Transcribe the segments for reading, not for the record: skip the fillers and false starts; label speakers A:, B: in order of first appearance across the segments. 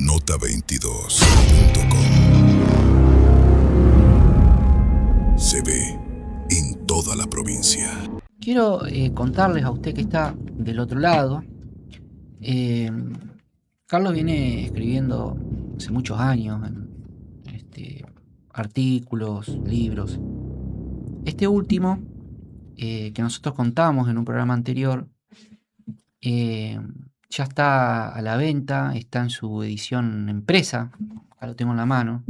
A: Nota22.com. Se ve en toda la provincia.
B: Quiero contarles a usted que está del otro lado. Carlos viene escribiendo hace muchos años artículos, libros. Este último, que nosotros contamos en un programa anterior, ya está a la venta, está en su edición impresa, acá lo tengo en la mano.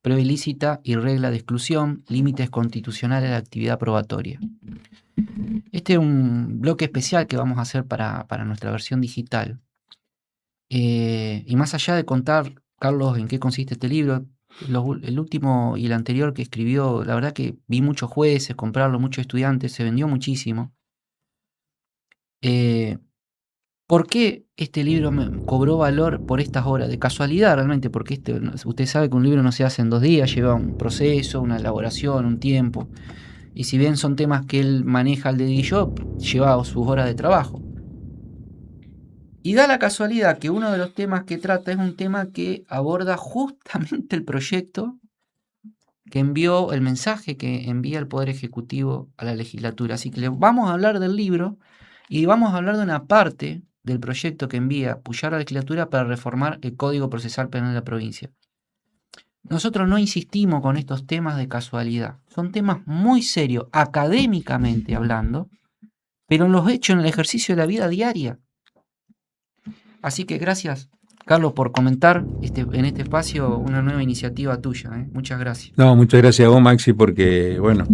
B: Prueba ilícita y regla de exclusión, límites constitucionales de la actividad probatoria. Este es un bloque especial que vamos a hacer para nuestra versión digital. Y más allá de contar, Carlos, en qué consiste este libro, el último y el anterior que escribió, la verdad que vi muchos jueces comprarlo, muchos estudiantes, se vendió muchísimo. ¿Por qué este libro me cobró valor por estas horas? De casualidad realmente, porque usted sabe que un libro no se hace en 2 días, lleva un proceso, una elaboración, un tiempo. Y si bien son temas que él maneja al dedillo, lleva sus horas de trabajo. Y da la casualidad que uno de los temas que trata es un tema que aborda justamente el proyecto que envió, el mensaje que envía el Poder Ejecutivo a la legislatura. Así que vamos a hablar del libro y vamos a hablar de una parte del proyecto que envía Puyaro a la legislatura para reformar el Código Procesal Penal de la provincia. Nosotros no insistimos con estos temas de casualidad. Son temas muy serios, académicamente hablando, pero los hechos en el ejercicio de la vida diaria. Así que gracias, Carlos, por comentar en este espacio una nueva iniciativa tuya. Muchas gracias.
C: No, muchas gracias a vos, Maxi, porque, bueno,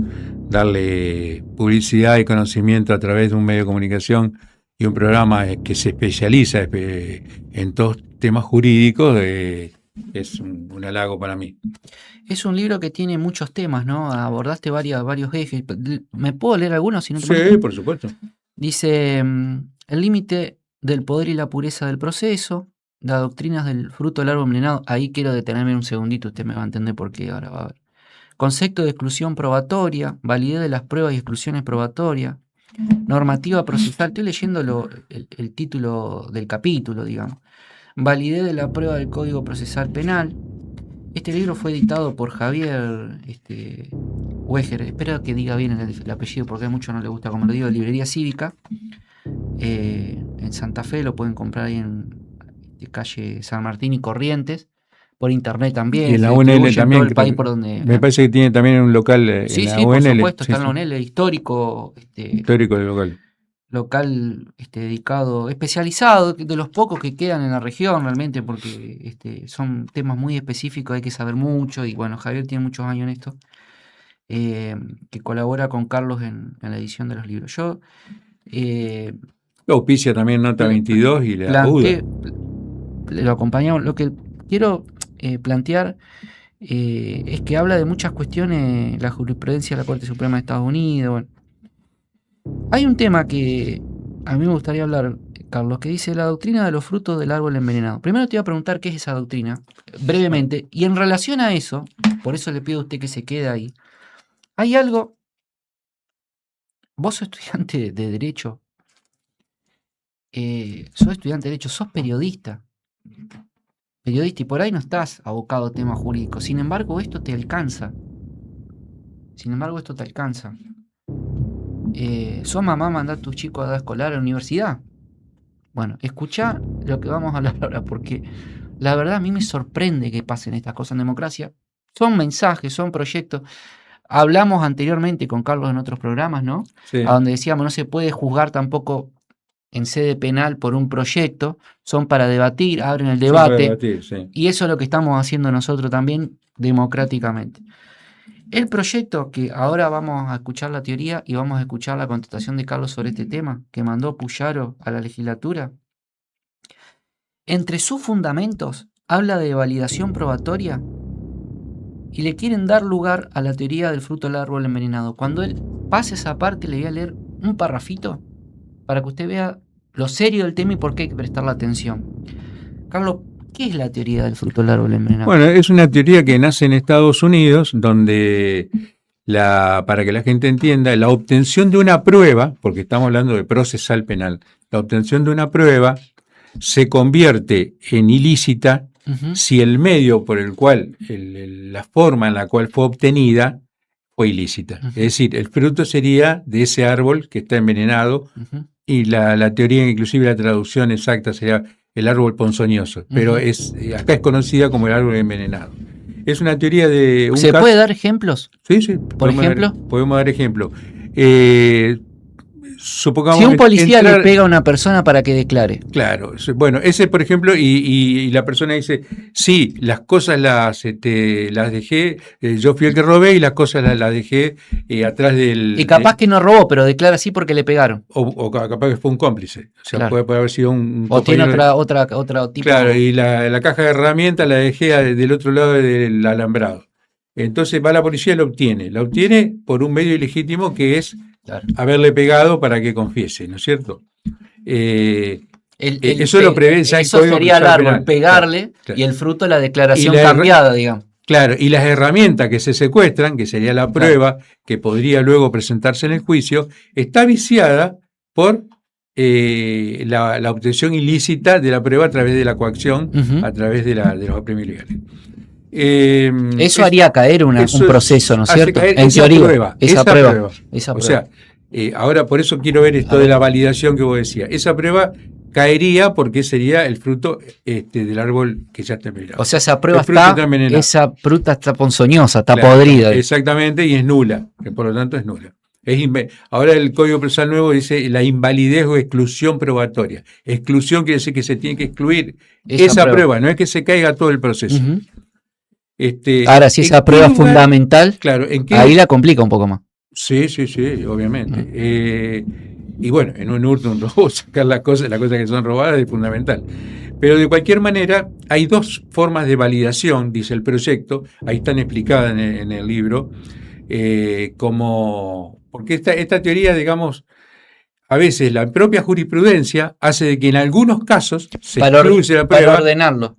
C: darle publicidad y conocimiento a través de un medio de comunicación y un programa que se especializa en todos temas jurídicos es un halago para mí.
B: Es un libro que tiene muchos temas, ¿no? Abordaste varios ejes. ¿Me puedo leer algunos? Si no te
C: Sí,
B: molesta?
C: por supuesto.
B: Dice, el límite del poder y la pureza del proceso, las doctrinas del fruto del árbol envenenado. Ahí quiero detenerme un segundito, usted me va a entender por qué ahora va a ver. Concepto de exclusión probatoria, validez de las pruebas y exclusiones probatorias, normativa procesal. Estoy leyendo el título del capítulo, digamos. Validez de la prueba del Código Procesal Penal. Este libro fue editado por Javier Weger, espero que diga bien el apellido porque a muchos no les gusta como lo digo, de Librería Cívica, en Santa Fe. Lo pueden comprar ahí en calle San Martín y Corrientes, por internet también.
C: Y en la UNL también.
B: Todo el país por donde,
C: me parece que tiene también un local
B: sí,
C: en la
B: sí,
C: UNL.
B: por supuesto,
C: sí,
B: está en la UNL, histórico.
C: Histórico del local.
B: Local dedicado, especializado, de los pocos que quedan en la región realmente, porque son temas muy específicos, hay que saber mucho, y bueno, Javier tiene muchos años en esto, que colabora con Carlos en la edición de los libros. Yo
C: auspicia también Nota 22 y la UDA.
B: Lo acompañamos. Lo que quiero plantear es que habla de muchas cuestiones, la jurisprudencia de la Corte Suprema de Estados Unidos. Bueno, hay un tema que a mí me gustaría hablar, Carlos, que dice la doctrina de los frutos del árbol envenenado. Primero te voy a preguntar qué es esa doctrina, brevemente, y en relación a eso, por eso le pido a usted que se quede ahí. Hay algo, vos sos estudiante de Derecho, sos periodista, y por ahí no estás abocado a temas jurídicos. Sin embargo, esto te alcanza. ¿Sos mamá, mandar a tus chicos a edad escolar a la universidad? Bueno, escuchá lo que vamos a hablar ahora, porque la verdad a mí me sorprende que pasen estas cosas en democracia. Son mensajes, son proyectos. Hablamos anteriormente con Carlos en otros programas, ¿no?
C: Sí.
B: A donde decíamos, no se puede juzgar tampoco en sede penal por un proyecto, son para debatir, abren el debate,
C: sí.
B: Y eso es lo que estamos haciendo nosotros también democráticamente. El proyecto, que ahora vamos a escuchar la teoría y vamos a escuchar la contestación de Carlos sobre este tema, que mandó Puyaro a la legislatura, entre sus fundamentos habla de validación probatoria y le quieren dar lugar a la teoría del fruto del árbol envenenado. Cuando él pase esa parte, le voy a leer un parrafito para que usted vea lo serio del tema y por qué hay que prestarle atención. Carlos, ¿qué es la teoría del fruto del árbol envenenado?
C: Bueno, es una teoría que nace en Estados Unidos, donde, para que la gente entienda, la obtención de una prueba, porque estamos hablando de procesal penal, la obtención de una prueba se convierte en ilícita si el medio por el cual, la forma en la cual fue obtenida fue ilícita. Es decir, el fruto sería de ese árbol que está envenenado, y la teoría, inclusive la traducción exacta sería el árbol ponzoñoso, pero acá es conocida como el árbol envenenado. Es una teoría de un
B: ¿Se
C: caso.
B: puede dar ejemplos?
C: Sí.
B: ¿Por ejemplo?
C: Podemos dar ejemplo. Supongamos
B: Si un policía
C: entrar,
B: le pega a una persona para que declare.
C: Claro, bueno, ese por ejemplo, y la persona dice, sí, las cosas las dejé, yo fui el que robé y las cosas las dejé atrás del...
B: Y capaz que no robó, pero declara así porque le pegaron.
C: O capaz que fue un cómplice, o sea,
B: Claro.
C: puede haber sido un
B: O tiene
C: compañero
B: otra tipo.
C: Claro, y la caja de herramientas la dejé del otro lado del alambrado. Entonces va la policía y la obtiene por un medio ilegítimo que es haberle pegado para que confiese, ¿no es cierto? Eso lo prevé ya el
B: eso
C: Código
B: sería el
C: Procesal
B: árbol,
C: Penal.
B: pegarle,
C: Claro.
B: y el fruto la declaración
C: Y la
B: cambiada, digamos.
C: Claro, y las herramientas que se secuestran, que sería la prueba que podría luego presentarse en el juicio, está viciada por la obtención ilícita de la prueba a través de la coacción, a través de los apremios ilegales.
B: Eso haría caer un proceso, ¿no es cierto? En teoría, esa prueba.
C: O sea, ahora por eso quiero ver esto de la validación que vos decías. Esa prueba caería porque sería el fruto del árbol que ya está envenenado.
B: O sea, esa prueba esa fruta está ponzoñosa, está podrida.
C: Exactamente, y es nula, que por lo tanto es nula. Ahora el Código Procesal Nuevo dice la invalidez o exclusión probatoria. Exclusión quiere decir que se tiene que excluir esa prueba, no es que se caiga todo el proceso.
B: Ahora, si esa prueba es fundamental,
C: claro,
B: ahí la complica un poco más.
C: Sí, obviamente. Y bueno, en un hurto, un robo, sacar las cosas que son robadas es fundamental. Pero de cualquier manera, hay dos formas de validación, dice el proyecto, ahí están explicadas en el libro, porque esta teoría, digamos, a veces la propia jurisprudencia hace de que en algunos casos se excluye la prueba.
B: Para ordenarlo.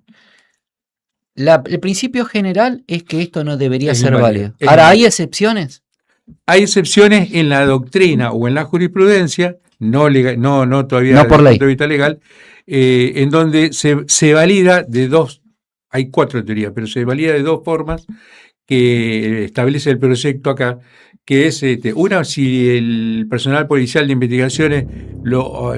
B: El principio general es que esto no debería ser válido. Ahora, ¿hay excepciones?
C: Hay excepciones en la doctrina o en la jurisprudencia, no todavía
B: no por
C: desde
B: ley.
C: el punto de vista legal, en donde se valida de dos, hay 4 teorías, pero se valida de 2 formas que establece el proyecto acá, que es una, si el personal policial de investigaciones lo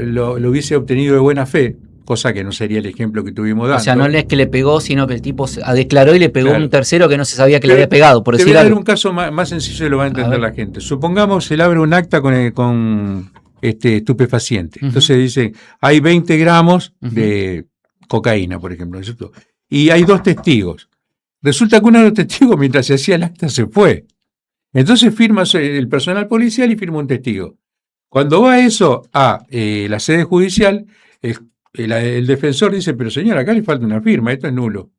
C: hubiese obtenido de buena fe, cosa que no sería el ejemplo que tuvimos dando.
B: O sea, no es que le pegó, sino que el tipo declaró y le pegó a un tercero que no se sabía que le había pegado, por decir algo.
C: Te voy a dar un caso más sencillo y lo va a entender la gente. Supongamos él abre un acta con estupefaciente. Entonces dice, hay 20 gramos de cocaína, por ejemplo, ¿no es cierto? Y hay 2 testigos. Resulta que uno de los testigos, mientras se hacía el acta, se fue. Entonces firma el personal policial y firma un testigo. Cuando va eso a la sede judicial, el defensor dice, pero señor, acá le falta una firma, esto es nulo.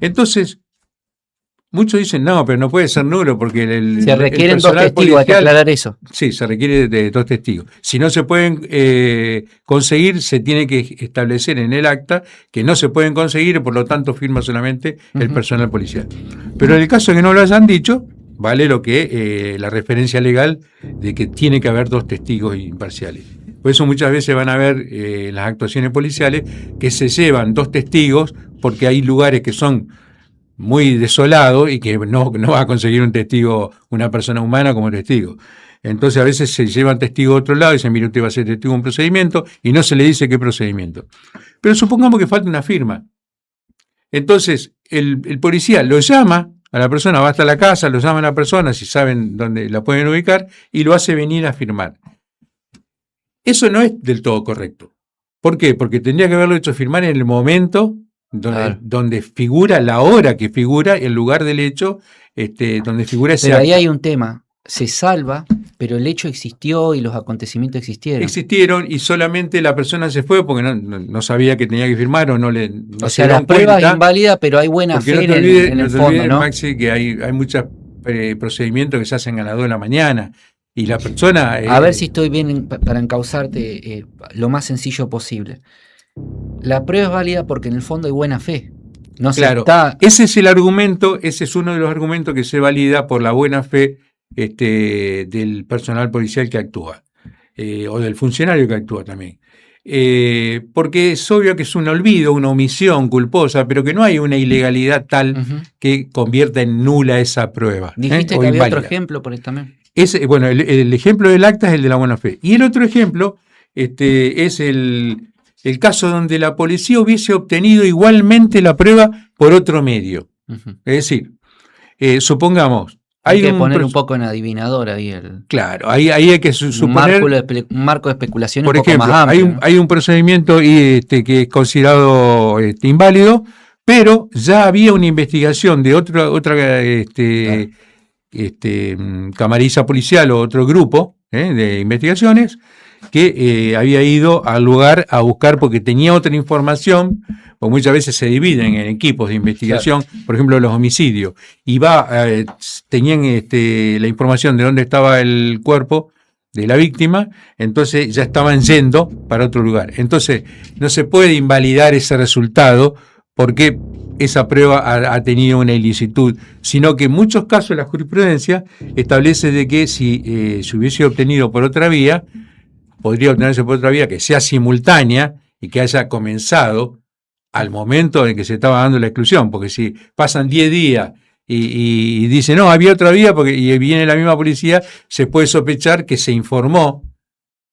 C: Entonces, muchos dicen, no, pero no puede ser nulo porque
B: se requieren 2 testigos, hay que aclarar eso.
C: Sí, se requiere de 2 testigos. Si no se pueden conseguir, se tiene que establecer en el acta que no se pueden conseguir y por lo tanto firma solamente el personal policial. Pero en el caso de que no lo hayan dicho, vale lo que la referencia legal de que tiene que haber 2 testigos imparciales. Por eso muchas veces van a ver las actuaciones policiales que se llevan 2 testigos porque hay lugares que son muy desolados y que no va a conseguir un testigo, una persona humana como testigo. Entonces a veces se llevan testigos a otro lado y dicen, mire, usted va a ser testigo de un procedimiento y no se le dice qué procedimiento. Pero supongamos que falta una firma. Entonces el policía lo llama a la persona, va hasta la casa, lo llama a la persona, si saben dónde la pueden ubicar, y lo hace venir a firmar. Eso no es del todo correcto. ¿Por qué? Porque tendría que haberlo hecho firmar en el momento donde figura, la hora que figura, el lugar del hecho, donde figura ese
B: acto. Pero ahí
C: acto.
B: hay un tema. Se salva, pero el hecho existió y los acontecimientos existieron.
C: Existieron y solamente la persona se fue porque no sabía que tenía que firmar o no le. No
B: o sea, la prueba es inválida, pero hay buena fe en el fondo, ¿no?
C: Maxi, que hay muchos procedimientos que se hacen a las 2 de la mañana. Y la persona...
B: a ver si estoy bien para encauzarte lo más sencillo posible. La prueba es válida porque en el fondo hay buena fe. No
C: claro, ese es el argumento, ese es uno de los argumentos que se valida por la buena fe del personal policial que actúa, o del funcionario que actúa también. porque es obvio que es un olvido, una omisión culposa, pero que no hay una ilegalidad tal que convierta en nula esa prueba.
B: Dijiste
C: o
B: que había
C: inválida.
B: otro ejemplo por ahí también.
C: Bueno, el ejemplo del acta es el de la buena fe. Y el otro ejemplo es el caso donde la policía hubiese obtenido igualmente la prueba por otro medio. Es decir, supongamos...
B: Hay que poner un poco en adivinador ahí.
C: Claro, ahí hay que suponer...
B: Un marco de especulación
C: por
B: un poco
C: ejemplo,
B: más amplio.
C: hay un procedimiento que es considerado inválido, pero ya había una investigación de otra camarilla policial o otro grupo de investigaciones que había ido al lugar a buscar porque tenía otra información, porque muchas veces se dividen en equipos de investigación, por ejemplo los homicidios, y tenían la información de dónde estaba el cuerpo de la víctima, entonces ya estaban yendo para otro lugar. Entonces no se puede invalidar ese resultado porque esa prueba ha tenido una ilicitud, sino que en muchos casos la jurisprudencia establece de que si se hubiese obtenido por otra vía, podría obtenerse por otra vía que sea simultánea y que haya comenzado al momento en que se estaba dando la exclusión, porque si pasan 10 días y dice, no, había otra vía, y viene la misma policía, se puede sospechar que se informó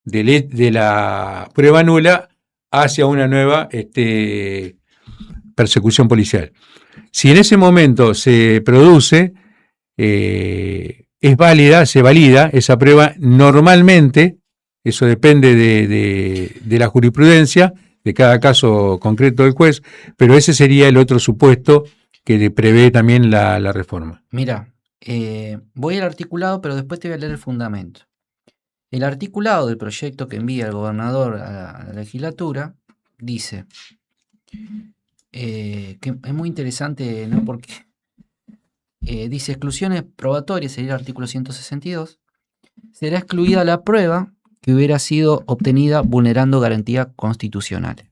C: de la prueba nula hacia una nueva persecución policial. Si en ese momento se produce, se valida esa prueba normalmente. Eso depende de la jurisprudencia, de cada caso concreto del juez, pero ese sería el otro supuesto que prevé también la reforma.
B: Mira, voy al articulado, pero después te voy a leer el fundamento. El articulado del proyecto que envía el gobernador a la legislatura dice que es muy interesante, ¿no? Porque dice exclusiones probatorias, sería el artículo 162, será excluida la prueba que hubiera sido obtenida vulnerando garantías constitucionales.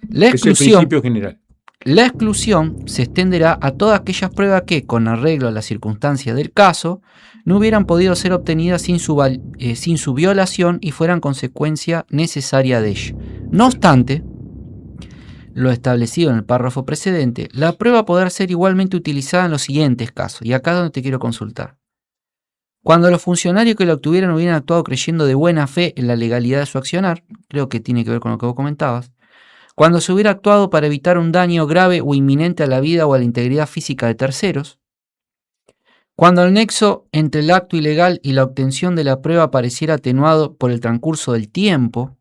B: La exclusión,
C: es el principio general.
B: La exclusión se extenderá a todas aquellas pruebas que, con arreglo a las circunstancias del caso, no hubieran podido ser obtenidas sin su violación y fueran consecuencia necesaria de ello. No obstante, lo establecido en el párrafo precedente, la prueba podrá ser igualmente utilizada en los siguientes casos, y acá es donde te quiero consultar. Cuando los funcionarios que la obtuvieron hubieran actuado creyendo de buena fe en la legalidad de su accionar, creo que tiene que ver con lo que vos comentabas, cuando se hubiera actuado para evitar un daño grave o inminente a la vida o a la integridad física de terceros, cuando el nexo entre el acto ilegal y la obtención de la prueba pareciera atenuado por el transcurso del tiempo,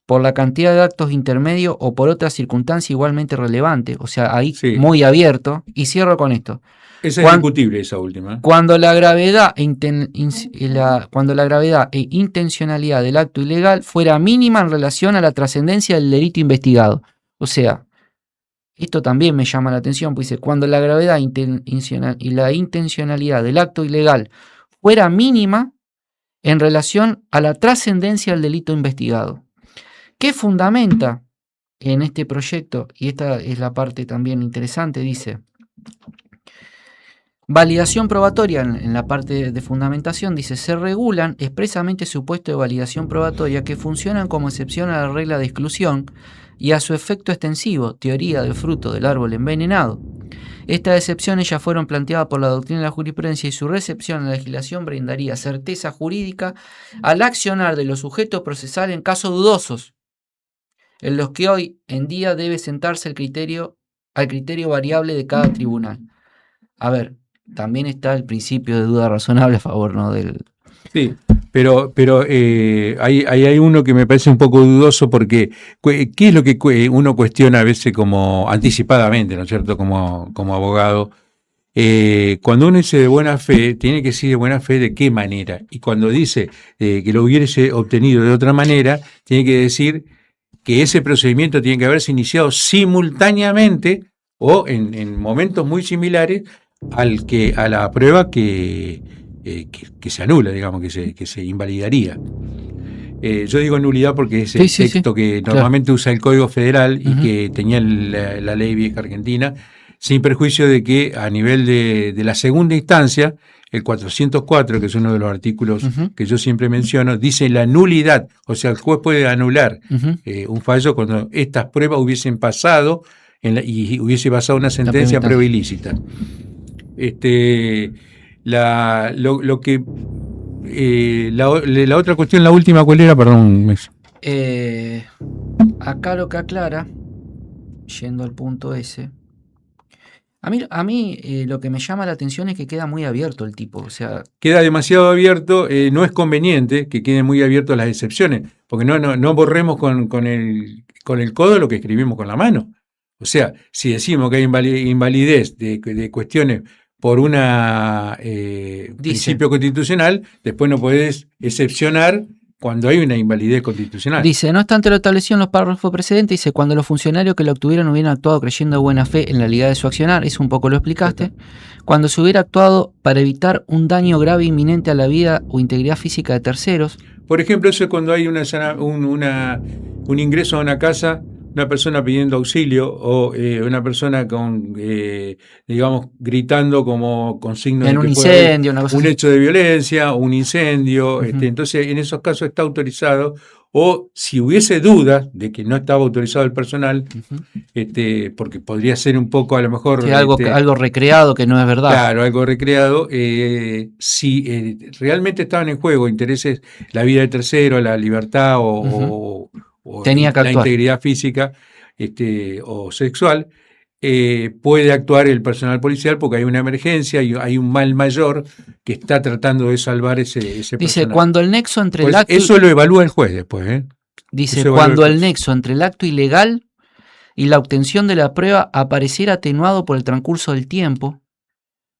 B: por la cantidad de actos intermedios o por otra circunstancia igualmente relevante, o sea, ahí sí, muy abierto, y cierro con esto.
C: Esa es discutible, esa última.
B: Cuando la gravedad e intencionalidad del acto ilegal fuera mínima en relación a la trascendencia del delito investigado. O sea, esto también me llama la atención, pues dice, cuando la gravedad y la intencionalidad del acto ilegal fuera mínima en relación a la trascendencia del delito investigado. ¿Qué fundamenta en este proyecto? Y esta es la parte también interesante, dice... Validación probatoria, en la parte de fundamentación, dice, se regulan expresamente supuestos de validación probatoria que funcionan como excepción a la regla de exclusión y a su efecto extensivo, teoría del fruto del árbol envenenado. Estas excepciones ya fueron planteadas por la doctrina de la jurisprudencia y su recepción en la legislación brindaría certeza jurídica al accionar de los sujetos procesales en casos dudosos, en los que hoy en día debe sentarse al criterio variable de cada tribunal. A ver, también está el principio de duda razonable a favor, ¿no?
C: Sí, pero hay uno que me parece un poco dudoso porque ¿qué es lo que uno cuestiona a veces como anticipadamente, ¿no es cierto? Como abogado. Cuando uno dice de buena fe, tiene que decir de buena fe de qué manera. Y cuando dice que lo hubiese obtenido de otra manera, tiene que decir que ese procedimiento tiene que haberse iniciado simultáneamente o en momentos muy similares a la prueba que se anula, digamos, que se invalidaría. Yo digo nulidad porque es el texto que normalmente usa el Código Federal y que tenía la ley vieja argentina, sin perjuicio de que a nivel de la segunda instancia, el 404, que es uno de los artículos que yo siempre menciono, dice la nulidad, o sea, el juez puede anular un fallo cuando estas pruebas hubiesen pasado y hubiese pasado una sentencia prueba ilícita. La otra cuestión, la última, ¿cuál era? Perdón.
B: Acá lo que aclara, yendo al punto ese, a mí lo que me llama la atención es que queda muy abierto el tipo, o sea...
C: Queda demasiado abierto, no es conveniente que queden muy abiertas las excepciones, porque no borremos con el codo lo que escribimos con la mano. O sea, si decimos que hay invalidez de cuestiones por un principio constitucional, después no podés excepcionar cuando hay una invalidez constitucional.
B: Dice, no obstante lo establecido en los párrafos precedentes, dice, cuando los funcionarios que lo obtuvieron hubieran actuado creyendo de buena fe en la legalidad de su accionar, eso un poco lo explicaste, cuando se hubiera actuado para evitar un daño grave inminente a la vida o integridad física de terceros.
C: Por ejemplo, eso es cuando hay un ingreso a una casa, una persona pidiendo auxilio o una persona digamos, gritando como con signos
B: de que un incendio, una cosa
C: un
B: así.
C: Hecho de violencia o un incendio. Entonces, en esos casos está autorizado, o si hubiese dudas de que no estaba autorizado el personal, porque podría ser un poco, a lo mejor...
B: Sí, algo recreado que no es verdad.
C: Claro, algo recreado. Si realmente estaban en juego intereses, la vida de tercero, la libertad o
B: tenía que
C: la
B: actuar.
C: Integridad física o sexual, puede actuar el personal policial porque hay una emergencia y hay un mal mayor que está tratando de salvar ese
B: Dice,
C: personal.
B: cuando el nexo entre
C: pues
B: el acto...
C: Eso lo evalúa el juez después.
B: Dice, cuando el nexo entre el acto ilegal y la obtención de la prueba apareciera atenuado por el transcurso del tiempo,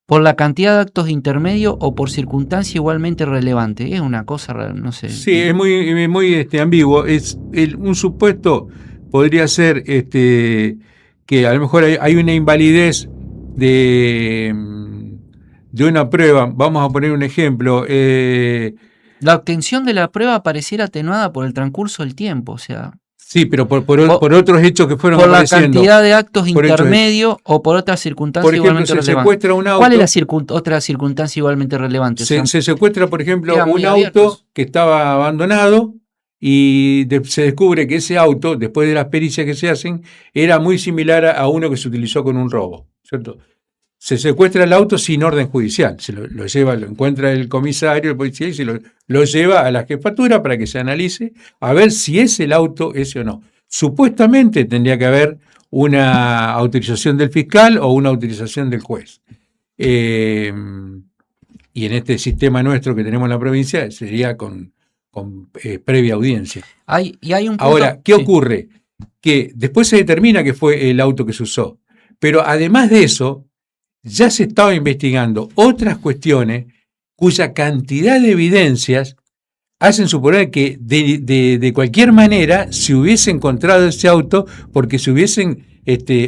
B: por la cantidad de actos intermedios o por circunstancia igualmente relevante. Es una cosa, no sé.
C: Sí, es muy ambiguo. Un supuesto podría ser que a lo mejor hay una invalidez de una prueba. Vamos a poner un ejemplo.
B: La obtención de la prueba apareciera atenuada por el transcurso del tiempo, o sea...
C: Sí, pero por otros hechos que fueron
B: apareciendo. Por la cantidad de actos intermedios o por otras circunstancias igualmente relevantes.
C: Secuestra un auto.
B: ¿Cuál es la otra circunstancia igualmente relevante?
C: Se secuestra, por ejemplo, un auto que estaba abandonado y se descubre que ese auto, después de las pericias que se hacen, era muy similar a uno que se utilizó con un robo, ¿cierto? Se secuestra el auto sin orden judicial, lo encuentra el comisario, el policía, y se lo lleva a la jefatura para que se analice a ver si es el auto ese o no. Supuestamente tendría que haber una autorización del fiscal o una autorización del juez. Y en este sistema nuestro que tenemos en la provincia sería con previa audiencia.
B: Hay un punto,
C: ahora, ¿qué ocurre? Que después se determina que fue el auto que se usó, pero además de eso, ya se estaba investigando otras cuestiones cuya cantidad de evidencias hacen suponer que de cualquier manera se hubiese encontrado ese auto porque se hubiesen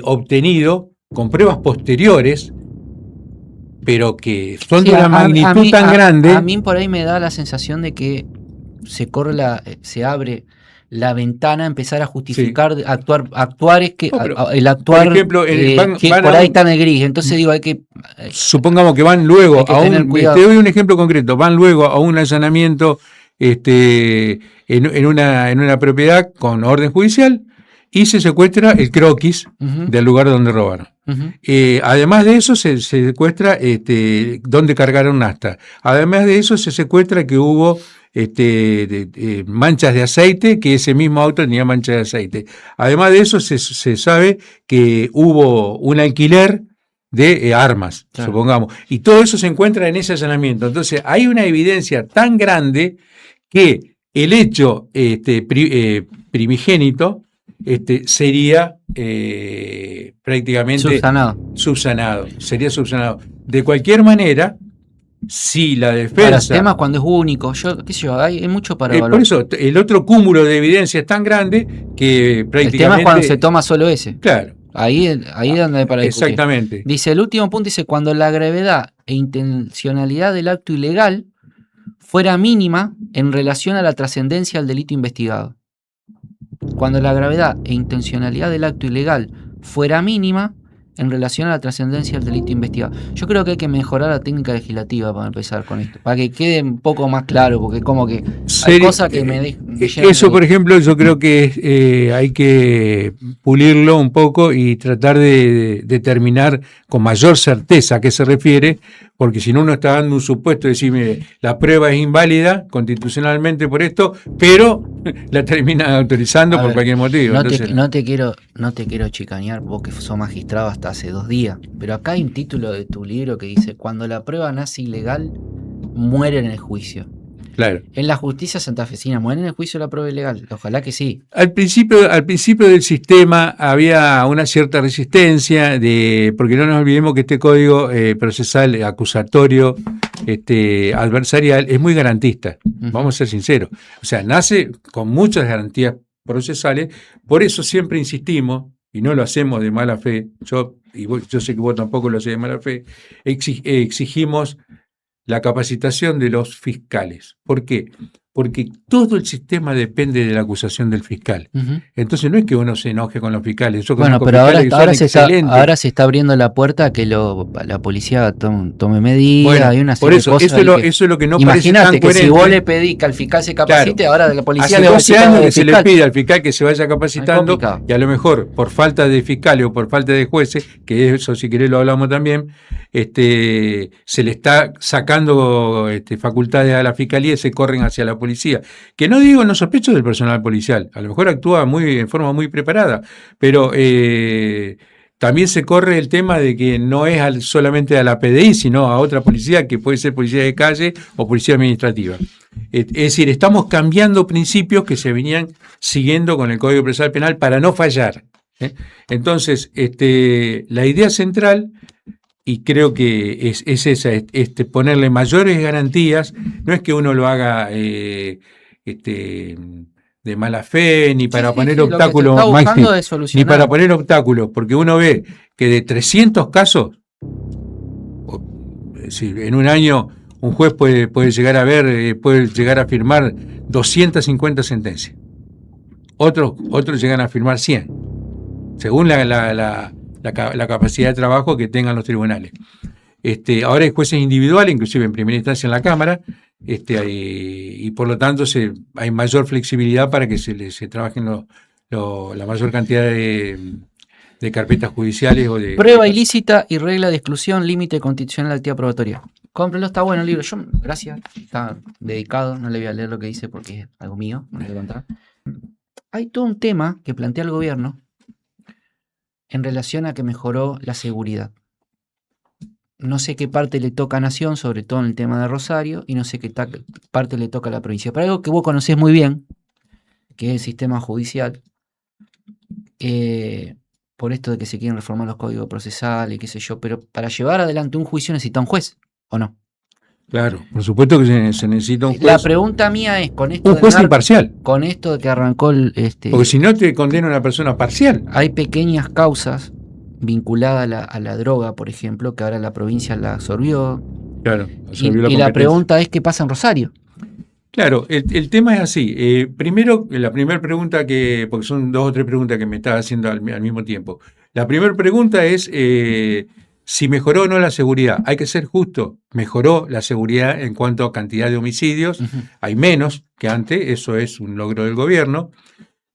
C: obtenido con pruebas posteriores, pero que son de una magnitud tan grande.
B: A mí por ahí me da la sensación de que se abre la ventana a empezar a justificar, sí. actuar es que el actuar, por ejemplo, por ahí está en el gris, entonces digo, hay que...
C: Supongamos que van luego te doy un ejemplo concreto, van luego a un allanamiento en una propiedad con orden judicial y se secuestra el croquis del lugar donde robaron. Además de eso se secuestra donde cargaron nafta. Además de eso se secuestra que hubo manchas de aceite, que ese mismo auto tenía manchas de aceite. Además de eso se sabe que hubo un alquiler de armas, claro, supongamos, y todo eso se encuentra en ese allanamiento. Entonces hay una evidencia tan grande que el hecho primigénito sería prácticamente subsanado. Sería subsanado. De cualquier manera, si la defensa...
B: Para temas cuando es único, hay mucho para evaluar.
C: Por eso, el otro cúmulo de evidencia es tan grande que prácticamente...
B: El tema es cuando se toma solo ese.
C: Claro.
B: Ahí es donde para discutir.
C: Exactamente.
B: Dice, el último punto dice, cuando la gravedad e intencionalidad del acto ilegal fuera mínima en relación a la trascendencia del delito investigado. Cuando la gravedad e intencionalidad del acto ilegal fuera mínima en relación a la trascendencia del delito investigado. Yo creo que hay que mejorar la técnica legislativa para empezar con esto, para que quede un poco más claro, porque como que hay cosas que me llenan
C: Eso,
B: de...
C: por ejemplo, yo creo que hay que pulirlo un poco y tratar de determinar con mayor certeza a qué se refiere, porque si no uno está dando un supuesto de decir, mire, la prueba es inválida constitucionalmente por esto, pero la terminan autorizando por cualquier motivo. Entonces,
B: no te quiero chicanear, vos que sos magistrado hasta hace 2 días, pero acá hay un título de tu libro que dice: cuando la prueba nace ilegal, muere en el juicio.
C: claro.
B: En la justicia santafesina, ¿muere en el juicio la prueba ilegal? Ojalá que sí.
C: Al principio del sistema había una cierta resistencia, porque no nos olvidemos que este código procesal acusatorio adversarial es muy garantista, vamos a ser sinceros. O sea, nace con muchas garantías procesales, por eso siempre insistimos, y no lo hacemos de mala fe, yo sé que vos tampoco lo hacés de mala fe, exigimos la capacitación de los fiscales. ¿Por qué? Porque todo el sistema depende de la acusación del fiscal. Entonces no es que uno se enoje con los fiscales. Yo
B: bueno, pero ahora se está abriendo la puerta a que la policía tome medidas.
C: Bueno,
B: hay una
C: por eso, eso es lo que no parece tan
B: coherente. Imagínate que si vos le pedís que al fiscal se capacite,
C: claro,
B: ahora la policía
C: hace
B: le va a
C: 12
B: decir
C: años que se le pide al fiscal que se vaya capacitando, y a lo mejor por falta de fiscales o por falta de jueces, que eso si querés lo hablamos también, se le está sacando facultades a la fiscalía y se corren hacia la policía. Que no digo, no sospecho del personal policial, a lo mejor actúa en forma muy preparada, pero también se corre el tema de que no es solamente a la PDI, sino a otra policía, que puede ser policía de calle o policía administrativa. Es decir, estamos cambiando principios que se venían siguiendo con el Código Procesal Penal para no fallar. Entonces, la idea central, y creo que es esa, ponerle mayores garantías, no es que uno lo haga de mala fe, ni para poner obstáculos, ni para poner obstáculos, porque uno ve que de 300 casos, es decir, en un año un juez puede llegar a firmar 250 sentencias. Otros llegan a firmar 100, según la capacidad de trabajo que tengan los tribunales. Ahora hay jueces individuales, inclusive en primera instancia en la Cámara, y por lo tanto hay mayor flexibilidad para que se trabajen la mayor cantidad de carpetas judiciales.
B: Prueba ilícita y regla de exclusión, límite constitucional de actividad probatoria. Cómprelo, está bueno el libro. Gracias, está dedicado, no le voy a leer lo que dice porque es algo mío, no le voy a contar. Hay todo un tema que plantea el gobierno en relación a que mejoró la seguridad. No sé qué parte le toca a Nación, sobre todo en el tema de Rosario, y no sé qué parte le toca a la provincia. Pero algo que vos conocés muy bien, que es el sistema judicial, por esto de que se quieren reformar los códigos procesales, qué sé yo, pero para llevar adelante un juicio necesita un juez, ¿o no?
C: Claro, por supuesto que se necesita un juez.
B: La pregunta mía es, con esto
C: un juez imparcial.
B: Con esto de que arrancó
C: porque si no te condena una persona parcial.
B: Hay pequeñas causas vinculadas a la droga, por ejemplo, que ahora la provincia la absorbió.
C: Claro,
B: y la pregunta es, ¿qué pasa en Rosario?
C: Claro, el tema es así. Primero, la primera pregunta porque son 2 o 3 preguntas que me estás haciendo al mismo tiempo. La primera pregunta es si mejoró o no la seguridad. Hay que ser justo, mejoró la seguridad en cuanto a cantidad de homicidios, hay menos que antes, eso es un logro del gobierno.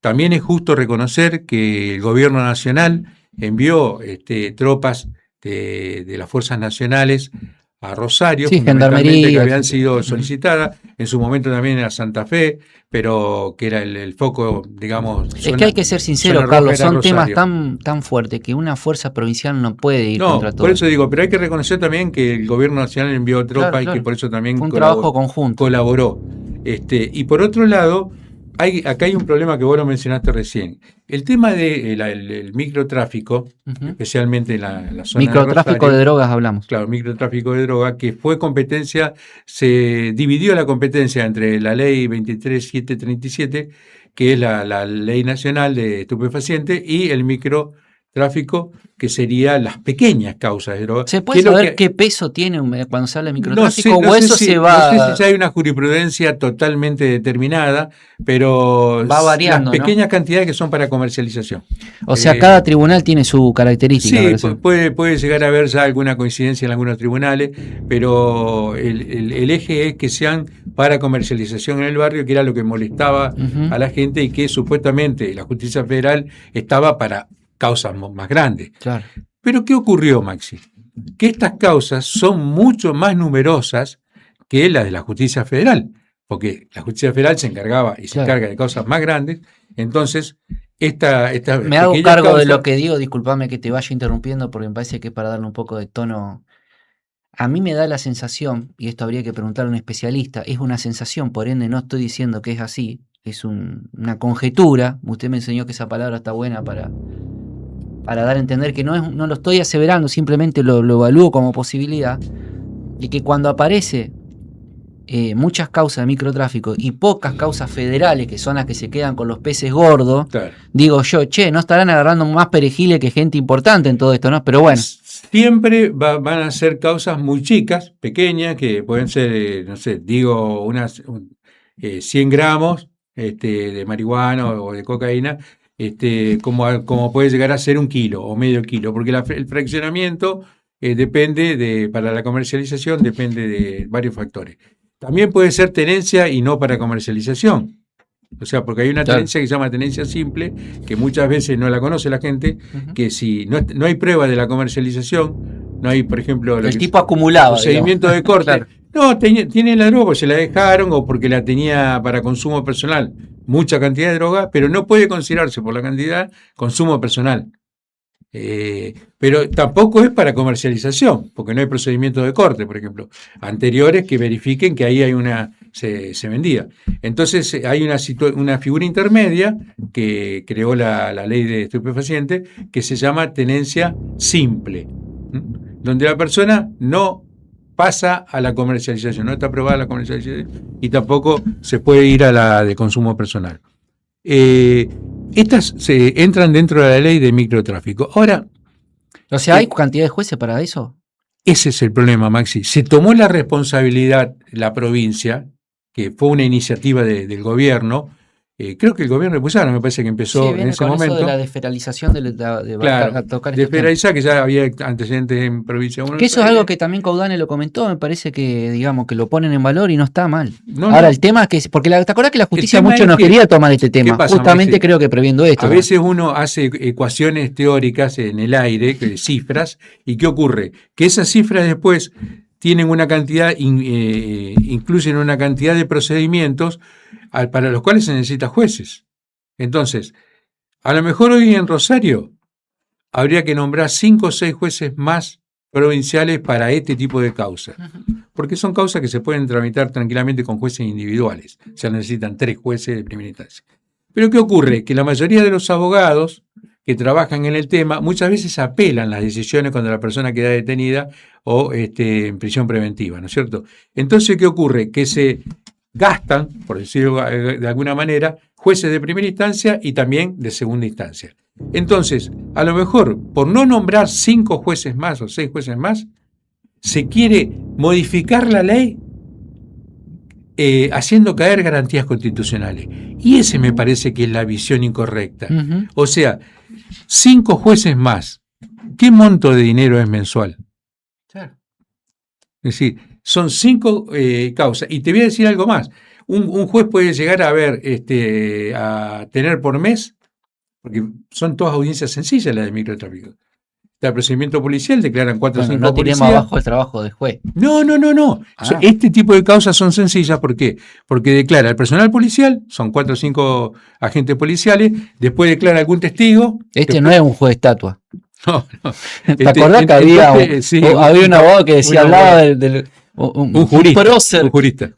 C: También es justo reconocer que el gobierno nacional envió tropas de las fuerzas nacionales a Rosario, fundamentalmente, que habían sido solicitadas, en su momento también a Santa Fe, pero que era el foco, digamos...
B: Es que hay que ser sincero, Carlos, son temas tan fuertes que una fuerza provincial no puede ir contra todo.
C: Por eso digo, pero hay que reconocer también que el gobierno nacional envió tropas, claro. Y que por eso también
B: un trabajo conjunto.
C: Colaboró. Y por otro lado, acá hay un problema que vos lo mencionaste recién. El tema del microtráfico, especialmente en la zona
B: microtráfico de drogas hablamos.
C: Claro, microtráfico de drogas, que fue competencia, se dividió la competencia entre la ley 23.737, que es la ley nacional de estupefacientes, y el microtráfico microtráfico, que serían las pequeñas causas de droga.
B: ¿Se puede saber qué peso tiene cuando se habla de microtráfico?
C: No sé
B: se va...
C: No sé si hay una jurisprudencia totalmente determinada, pero
B: va variando,
C: las pequeñas
B: ¿no?
C: cantidades que son para comercialización.
B: O sea, cada tribunal tiene su característica.
C: Sí, puede llegar a haber ya alguna coincidencia en algunos tribunales, pero el eje es que sean para comercialización en el barrio, que era lo que molestaba a la gente y que supuestamente la justicia federal estaba para causas más grandes.
B: Claro.
C: Pero ¿qué ocurrió, Maxi? Que estas causas son mucho más numerosas que las de la justicia federal, porque la justicia federal se encargaba y se encarga de causas más grandes. Entonces, esta
B: me hago cargo de lo que digo, discúlpame que te vaya interrumpiendo, porque me parece que es para darle un poco de tono. A mí me da la sensación, y esto habría que preguntarle a un especialista, es una sensación, por ende no estoy diciendo que es así, es una conjetura. Usted me enseñó que esa palabra está buena para dar a entender que no lo estoy aseverando, simplemente lo evalúo como posibilidad, y que cuando aparece muchas causas de microtráfico y pocas causas federales, que son las que se quedan con los peces gordos,
C: claro,
B: digo yo, no estarán agarrando más perejiles que gente importante en todo esto, ¿no? Pero bueno.
C: Siempre van a ser causas muy chicas, pequeñas, que pueden ser, no sé, digo, unas 100 gramos de marihuana o de cocaína, como puede llegar a ser 1 kilo o medio kilo, porque el fraccionamiento depende para la comercialización, depende de varios factores. También puede ser tenencia y no para comercialización. O sea, porque hay una tenencia que se llama tenencia simple, que muchas veces no la conoce la gente, que si no hay prueba de la comercialización, no hay, por ejemplo,
B: el tipo acumulaba,
C: procedimiento de corte. Claro. No, tiene la droga, se la dejaron o porque la tenía para consumo personal, mucha cantidad de droga, pero no puede considerarse por la cantidad consumo personal. Pero tampoco es para comercialización, porque no hay procedimiento de corte, por ejemplo, anteriores que verifiquen que ahí hay se vendía. Entonces hay una figura intermedia que creó la ley de estupefacientes, que se llama tenencia simple, donde la persona no pasa a la comercialización, no está aprobada la comercialización y tampoco se puede ir a la de consumo personal. Estas se entran dentro de la ley de microtráfico. Ahora,
B: o sea, ¿hay cantidad de jueces para eso?
C: Ese es el problema, Maxi. Se tomó la responsabilidad la provincia, que fue una iniciativa del gobierno. Creo que el gobierno de Puyana me parece que empezó en ese momento.
B: Eso de la desfederalización
C: Claro,
B: tocar
C: desfederalizar, que ya había antecedentes en provincia de Buenos Aires.
B: Que eso es algo que también Caudane lo comentó, me parece que, digamos, que lo ponen en valor y no está mal.
C: Ahora,
B: el tema es que, porque ¿te acordás que la justicia mucho no quería tomar este tema?
C: Pasa,
B: justamente Maxi? Creo que previendo esto.
C: A veces uno hace ecuaciones teóricas en el aire, cifras, y ¿qué ocurre? Que esas cifras después tienen una cantidad, incluyen una cantidad de procedimientos para los cuales se necesitan jueces. Entonces, a lo mejor hoy en Rosario habría que nombrar 5 o 6 jueces más provinciales para este tipo de causas, porque son causas que se pueden tramitar tranquilamente con jueces individuales, o sea, necesitan 3 jueces de primera instancia. Pero ¿qué ocurre? Que la mayoría de los abogados que trabajan en el tema muchas veces apelan las decisiones cuando la persona queda detenida o en prisión preventiva, ¿no es cierto? Entonces, ¿qué ocurre? Que se gastan, por decirlo de alguna manera, jueces de primera instancia y también de segunda instancia. Entonces, a lo mejor, por no nombrar 5 jueces más o 6 jueces más, se quiere modificar la ley haciendo caer garantías constitucionales. Y ese me parece que es la visión incorrecta. O sea, 5 jueces más. ¿Qué monto de dinero es mensual? Claro. Es decir, son 5 causas. Y te voy a decir algo más. Un juez puede llegar a tener por mes, porque son todas audiencias sencillas las de microtráfico. El procedimiento policial declaran 4 o 5
B: no
C: policías.
B: No tiremos abajo el trabajo del juez.
C: No. Este tipo de causas son sencillas. ¿Por qué? Porque declara el personal policial, son 4 o 5 agentes policiales, después declara algún testigo.
B: No es un juez estatua.
C: No.
B: ¿Te acordás que había un abogado que decía, hablaba del un jurista.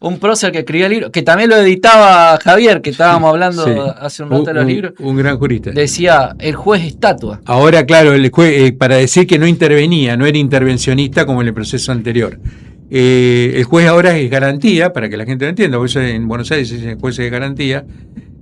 B: Un prócer que escribía el libro, que también lo editaba Javier, que estábamos hablando hace un rato de los libros.
C: Un gran jurista.
B: Decía, el juez estatua.
C: Ahora, claro, el juez, para decir que no intervenía, no era intervencionista como en el proceso anterior. El juez ahora es garantía, para que la gente lo entienda, por eso en Buenos Aires es juez de garantía,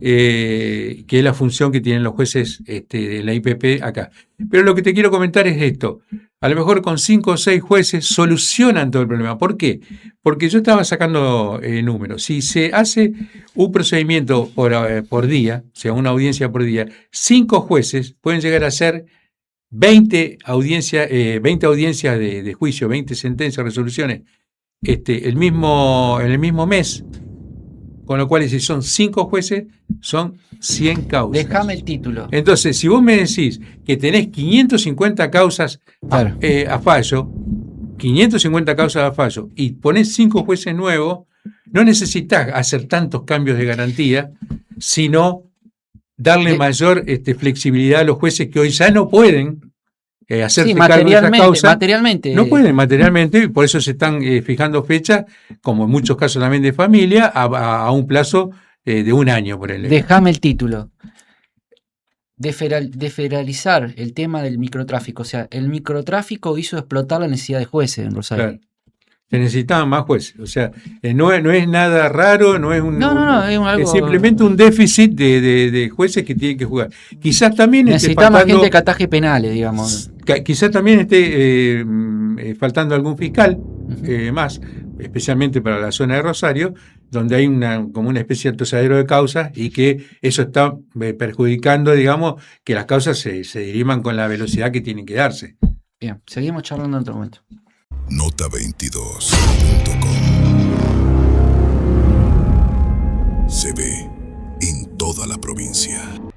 C: que es la función que tienen los jueces de la IPP acá. Pero lo que te quiero comentar es esto. A lo mejor con 5 o 6 jueces solucionan todo el problema. ¿Por qué? Porque yo estaba sacando números. Si se hace un procedimiento por día, o sea, una audiencia por día, 5 jueces pueden llegar a ser 20 audiencias de juicio, 20 sentencias, resoluciones, en el mismo mes. Con lo cual, si son 5 jueces, son 100 causas.
B: Déjame el título.
C: Entonces, si vos me decís que tenés 550 causas
B: Claro.
C: a fallo, 550 causas a fallo, y ponés 5 jueces nuevos, no necesitas hacer tantos cambios de garantía, sino darle mayor flexibilidad a los jueces que hoy ya no pueden hacerse cargo de esas causas.
B: Materialmente.
C: No pueden materialmente, y por eso se están fijando fechas, como en muchos casos también de familia, a un plazo de 1 año, por ejemplo.
B: Déjame el título. Desfederalizar el tema del microtráfico. O sea, el microtráfico hizo explotar la necesidad de jueces en Rosario.
C: Claro. Se necesitaban más jueces. O sea, no es nada raro, no es es simplemente un déficit de jueces que tienen que jugar. Quizás también
B: necesita más gente que ataje penales, digamos.
C: Quizás también esté faltando algún fiscal más, especialmente para la zona de Rosario, donde hay como una especie de atosadero de causas y que eso está perjudicando, digamos, que las causas se diriman con la velocidad que tienen que darse.
B: Bien, seguimos charlando en otro momento.
A: Nota22.com. Se ve en toda la provincia.